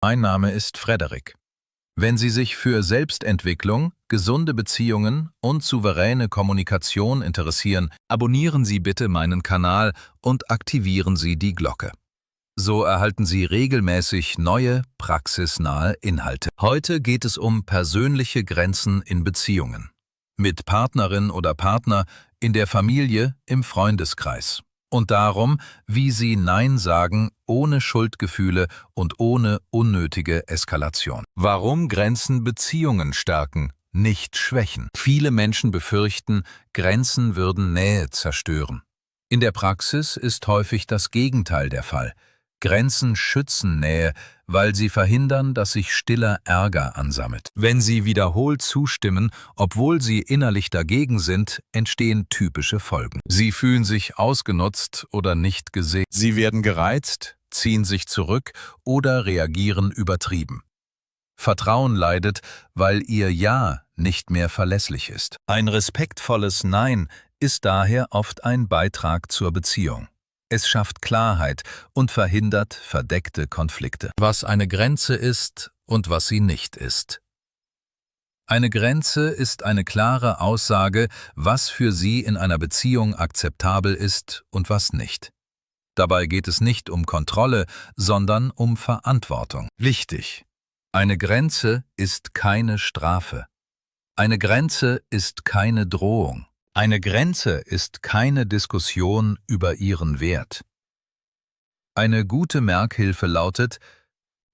Mein Name ist Frederik. Wenn Sie sich für Selbstentwicklung, gesunde Beziehungen und souveräne Kommunikation interessieren, abonnieren Sie bitte meinen Kanal und aktivieren Sie die Glocke. So erhalten Sie regelmäßig neue, praxisnahe Inhalte. Heute geht es um persönliche Grenzen in Beziehungen. Mit Partnerin oder Partner, in der Familie, im Freundeskreis. Und darum, wie Sie Nein sagen, ohne Schuldgefühle und ohne unnötige Eskalation. Warum Grenzen Beziehungen stärken, nicht schwächen. Viele Menschen befürchten, Grenzen würden Nähe zerstören. In der Praxis ist häufig das Gegenteil der Fall. Grenzen schützen Nähe, weil sie verhindern, dass sich stiller Ärger ansammelt. Wenn Sie wiederholt zustimmen, obwohl Sie innerlich dagegen sind, entstehen typische Folgen. Sie fühlen sich ausgenutzt oder nicht gesehen. Sie werden gereizt, ziehen sich zurück oder reagieren übertrieben. Vertrauen leidet, weil Ihr Ja nicht mehr verlässlich ist. Ein respektvolles Nein ist daher oft ein Beitrag zur Beziehung. Es schafft Klarheit und verhindert verdeckte Konflikte. Was eine Grenze ist und was sie nicht ist. Eine Grenze ist eine klare Aussage, was für Sie in einer Beziehung akzeptabel ist und was nicht. Dabei geht es nicht um Kontrolle, sondern um Verantwortung. Wichtig: Eine Grenze ist keine Strafe. Eine Grenze ist keine Drohung. Eine Grenze ist keine Diskussion über ihren Wert. Eine gute Merkhilfe lautet: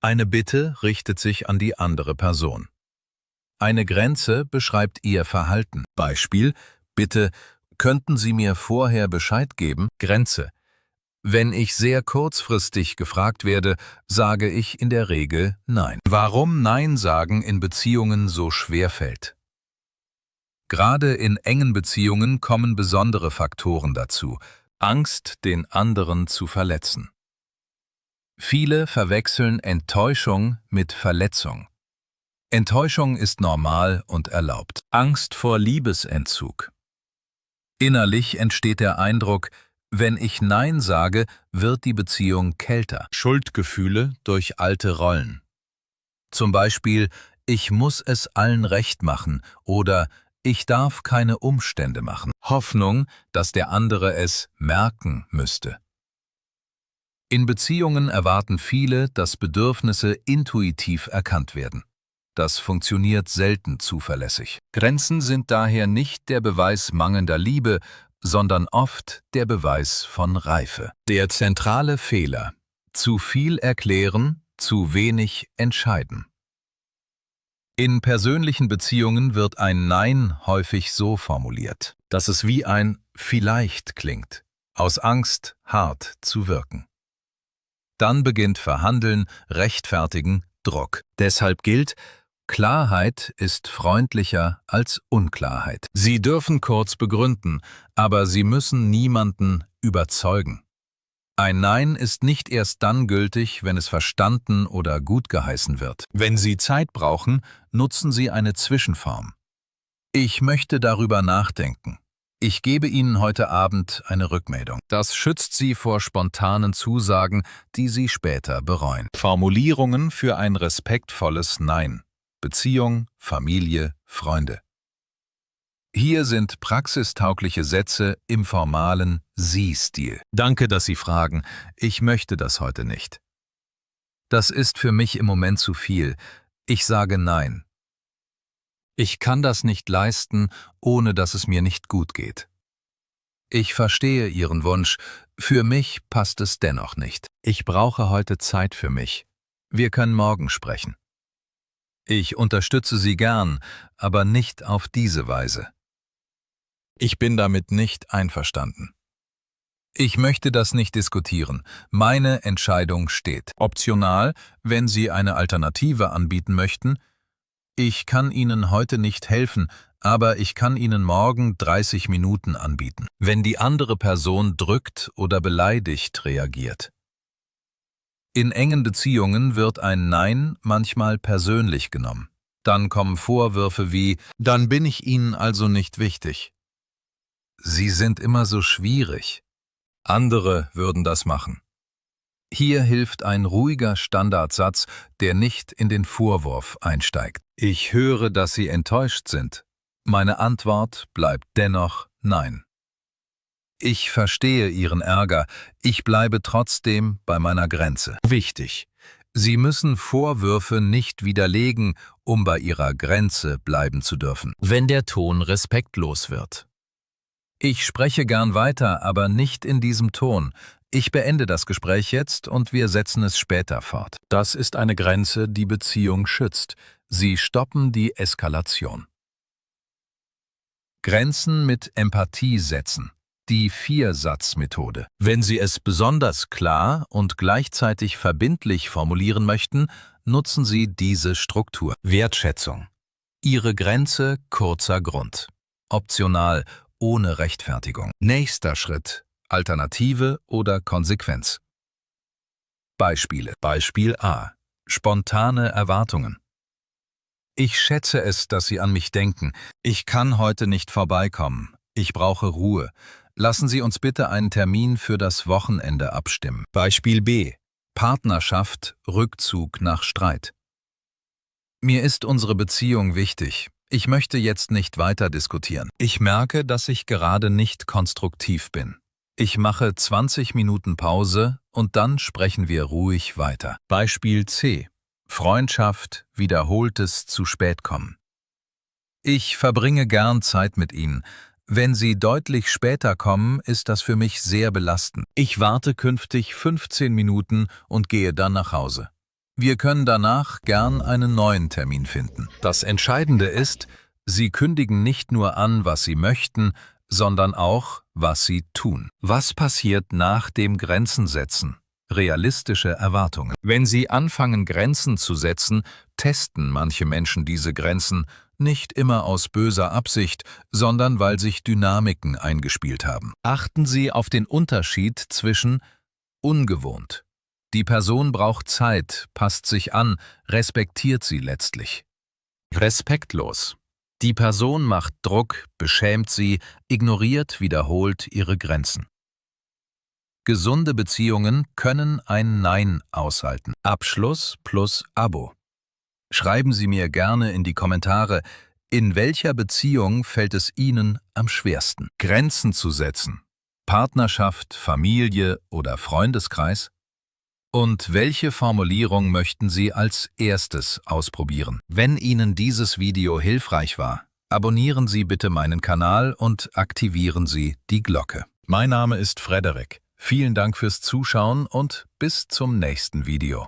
Eine Bitte richtet sich an die andere Person. Eine Grenze beschreibt Ihr Verhalten. Beispiel: Bitte, könnten Sie mir vorher Bescheid geben? Grenze: Wenn ich sehr kurzfristig gefragt werde, sage ich in der Regel Nein. Warum Nein sagen in Beziehungen so schwer fällt? Gerade in engen Beziehungen kommen besondere Faktoren dazu. Angst, den anderen zu verletzen. Viele verwechseln Enttäuschung mit Verletzung. Enttäuschung ist normal und erlaubt. Angst vor Liebesentzug. Innerlich entsteht der Eindruck, wenn ich Nein sage, wird die Beziehung kälter. Schuldgefühle durch alte Rollen. Zum Beispiel: Ich muss es allen recht machen oder ich darf keine Umstände machen. Hoffnung, dass der andere es merken müsste. In Beziehungen erwarten viele, dass Bedürfnisse intuitiv erkannt werden. Das funktioniert selten zuverlässig. Grenzen sind daher nicht der Beweis mangelnder Liebe, sondern oft der Beweis von Reife. Der zentrale Fehler: Zu viel erklären, zu wenig entscheiden. In persönlichen Beziehungen wird ein Nein häufig so formuliert, dass es wie ein Vielleicht klingt, aus Angst, hart zu wirken. Dann beginnt Verhandeln, Rechtfertigen, Druck. Deshalb gilt: Klarheit ist freundlicher als Unklarheit. Sie dürfen kurz begründen, aber Sie müssen niemanden überzeugen. Ein Nein ist nicht erst dann gültig, wenn es verstanden oder gutgeheißen wird. Wenn Sie Zeit brauchen, nutzen Sie eine Zwischenform. Ich möchte darüber nachdenken. Ich gebe Ihnen heute Abend eine Rückmeldung. Das schützt Sie vor spontanen Zusagen, die Sie später bereuen. Formulierungen für ein respektvolles Nein. Beziehung, Familie, Freunde. Hier sind praxistaugliche Sätze im formalen Sie-Stil. Danke, dass Sie fragen. Ich möchte das heute nicht. Das ist für mich im Moment zu viel. Ich sage Nein. Ich kann das nicht leisten, ohne dass es mir nicht gut geht. Ich verstehe Ihren Wunsch. Für mich passt es dennoch nicht. Ich brauche heute Zeit für mich. Wir können morgen sprechen. Ich unterstütze Sie gern, aber nicht auf diese Weise. Ich bin damit nicht einverstanden. Ich möchte das nicht diskutieren. Meine Entscheidung steht. Optional, wenn Sie eine Alternative anbieten möchten: Ich kann Ihnen heute nicht helfen, aber ich kann Ihnen morgen 30 Minuten anbieten. Wenn die andere Person drückt oder beleidigt reagiert. In engen Beziehungen wird ein Nein manchmal persönlich genommen. Dann kommen Vorwürfe wie: Dann bin ich Ihnen also nicht wichtig. Sie sind immer so schwierig. Andere würden das machen. Hier hilft ein ruhiger Standardsatz, der nicht in den Vorwurf einsteigt. Ich höre, dass Sie enttäuscht sind. Meine Antwort bleibt dennoch Nein. Ich verstehe Ihren Ärger, ich bleibe trotzdem bei meiner Grenze. Wichtig: Sie müssen Vorwürfe nicht widerlegen, um bei Ihrer Grenze bleiben zu dürfen. Wenn der Ton respektlos wird. Ich spreche gern weiter, aber nicht in diesem Ton. Ich beende das Gespräch jetzt und wir setzen es später fort. Das ist eine Grenze, die Beziehung schützt. Sie stoppen die Eskalation. Grenzen mit Empathie setzen. Die Viersatz-Methode. Wenn Sie es besonders klar und gleichzeitig verbindlich formulieren möchten, nutzen Sie diese Struktur. Wertschätzung. Ihre Grenze, kurzer Grund. Optional, ohne Rechtfertigung. Nächster Schritt. Alternative oder Konsequenz. Beispiele. Beispiel A. Spontane Erwartungen. Ich schätze es, dass Sie an mich denken. Ich kann heute nicht vorbeikommen. Ich brauche Ruhe. Lassen Sie uns bitte einen Termin für das Wochenende abstimmen. Beispiel B. Partnerschaft, Rückzug nach Streit. Mir ist unsere Beziehung wichtig. Ich möchte jetzt nicht weiter diskutieren. Ich merke, dass ich gerade nicht konstruktiv bin. Ich mache 20 Minuten Pause und dann sprechen wir ruhig weiter. Beispiel C. Freundschaft, wiederholtes zu spät kommen. Ich verbringe gern Zeit mit Ihnen. Wenn Sie deutlich später kommen, ist das für mich sehr belastend. Ich warte künftig 15 Minuten und gehe dann nach Hause. Wir können danach gern einen neuen Termin finden. Das Entscheidende ist, Sie kündigen nicht nur an, was Sie möchten, sondern auch, was Sie tun. Was passiert nach dem Grenzen setzen? Realistische Erwartungen. Wenn Sie anfangen, Grenzen zu setzen, testen manche Menschen diese Grenzen, nicht immer aus böser Absicht, sondern weil sich Dynamiken eingespielt haben. Achten Sie auf den Unterschied zwischen ungewohnt. Die Person braucht Zeit, passt sich an, respektiert sie letztlich. Respektlos. Die Person macht Druck, beschämt sie, ignoriert wiederholt ihre Grenzen. Gesunde Beziehungen können ein Nein aushalten. Abschluss plus Abo. Schreiben Sie mir gerne in die Kommentare, in welcher Beziehung fällt es Ihnen am schwersten? Grenzen zu setzen. Partnerschaft, Familie oder Freundeskreis? Und welche Formulierung möchten Sie als erstes ausprobieren? Wenn Ihnen dieses Video hilfreich war, abonnieren Sie bitte meinen Kanal und aktivieren Sie die Glocke. Mein Name ist Frederik. Vielen Dank fürs Zuschauen und bis zum nächsten Video.